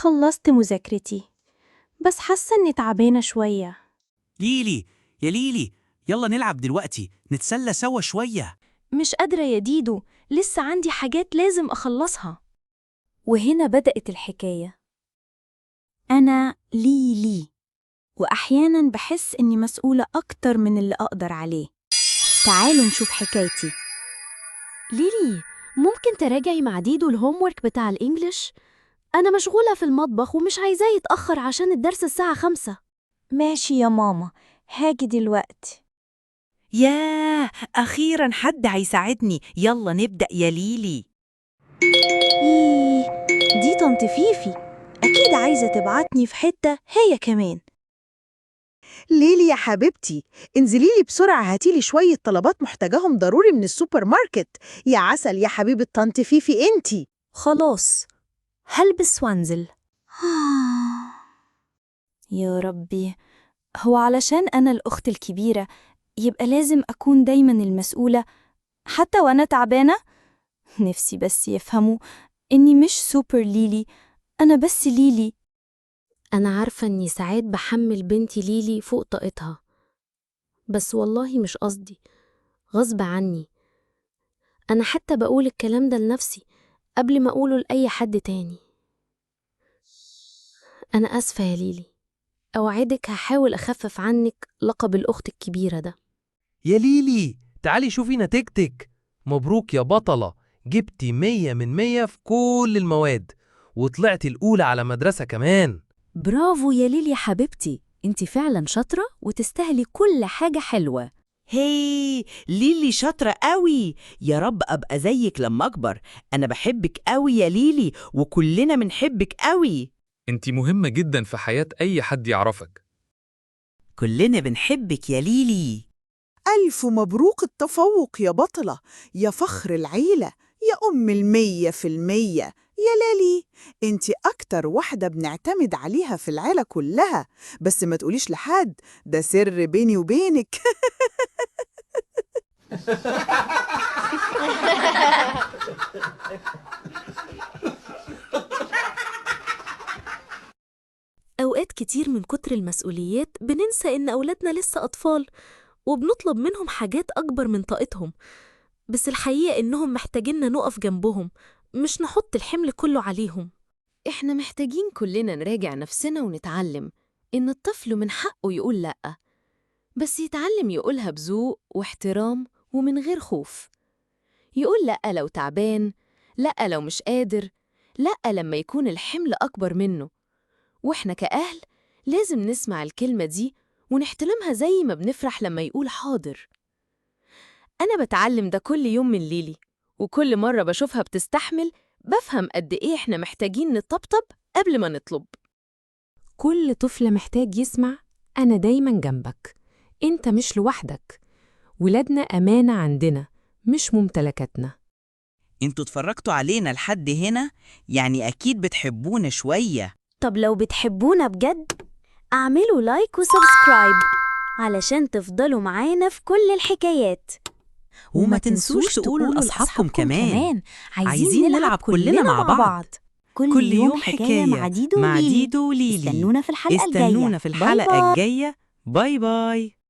خلصت مذاكرتي، بس حاسة إني تعبانة شوية. ليلي يا ليلي، يلا نلعب دلوقتي، نتسلى سوا شوية. مش قادرة يا ديدو، لسه عندي حاجات لازم أخلصها. وهنا بدأت الحكاية. أنا ليلي، وأحياناً بحس إني مسؤولة أكتر من اللي أقدر عليه. تعالوا نشوف حكايتي. ليلي، ممكن تراجعي مع ديدو الهومورك بتاع الإنجليش؟ أنا مشغولة في المطبخ ومش عايزاه يتأخر عشان الدرس الساعة 5. ماشي يا ماما، هاجي دلوقتي. ياه، أخيراً حد هيساعدني. يلا نبدأ يا ليلي. دي طنط فيفي، أكيد عايزة تبعتني في حتة هي كمان. ليلي يا حبيبتي، انزليلي بسرعة هاتيلي شوية طلبات محتاجاهم ضروري من السوبر ماركت. يا عسل يا حبيبة طنط فيفي انتي. خلاص، هلبس وانزل. يا ربي، هو علشان أنا الأخت الكبيرة يبقى لازم أكون دايماً المسؤولة حتى وأنا تعبانة؟ نفسي بس يفهموا إني مش سوبر ليلي، أنا بس ليلي. أنا عارفة إني ساعات بحمل بنتي ليلي فوق طاقتها، بس والله مش قصدي، غصب عني. أنا حتى بقول الكلام ده لنفسي قبل ما أقوله لأي حد تاني. أنا آسفة يا ليلي، أوعدك هحاول أخفف عنك لقب الأخت الكبيرة ده. يا ليلي، تعالي شوفي نتيجتك. مبروك يا بطلة، جبتي 100 من 100 في كل المواد، وطلعتي الأولى على مدرسة كمان. برافو يا ليلي حبيبتي، انتي فعلا شاطرة وتستاهلي كل حاجة حلوة. هي ليلي شاطرة قوي، يا رب أبقى زيك لما أكبر. أنا بحبك قوي يا ليلي، وكلنا بنحبك قوي. انتي مهمة جدا في حياة أي حد يعرفك. كلنا بنحبك يا ليلي. ألف مبروك التفوق يا بطلة، يا فخر العيلة، يا أم 100%. يا ليلي، انتي أكتر واحدة بنعتمد عليها في العيلة كلها، بس ما تقوليش لحد، ده سر بيني وبينك. أوقات كتير من كتر المسؤوليات بننسى إن أولادنا لسه أطفال، وبنطلب منهم حاجات أكبر من طاقتهم، بس الحقيقة إنهم محتاجيننا نقف جنبهم، مش نحط الحمل كله عليهم. إحنا محتاجين كلنا نراجع نفسنا ونتعلم إن الطفل من حقه يقول لأ، بس يتعلم يقولها بذوق واحترام ومن غير خوف. يقول لأ لو تعبان، لأ لو مش قادر، لأ لما يكون الحمل أكبر منه. وإحنا كأهل لازم نسمع الكلمة دي ونحترمها زي ما بنفرح لما يقول حاضر. أنا بتعلم ده كل يوم من ليلي، وكل مرة بشوفها بتستحمل بفهم قد إيه إحنا محتاجين نطبطب قبل ما نطلب. كل طفل محتاج يسمع أنا دايماً جنبك، أنت مش لوحدك، ولادنا أمانة عندنا مش ممتلكاتنا. انتوا اتفرجتوا علينا لحد هنا، يعني أكيد بتحبونا شوية. طب لو بتحبونا بجد اعملوا لايك وسبسكرايب علشان تفضلوا معانا في كل الحكايات. وما تنسوش تقولوا لأصحابكم كمان. عايزين نلعب كلنا مع بعض. كل يوم حكاية مع ديدو وليلي. ديدو وليلي. استنونا في الحلقة استنونا الجاية. في باي الحلقة باي. الجاية. باي باي.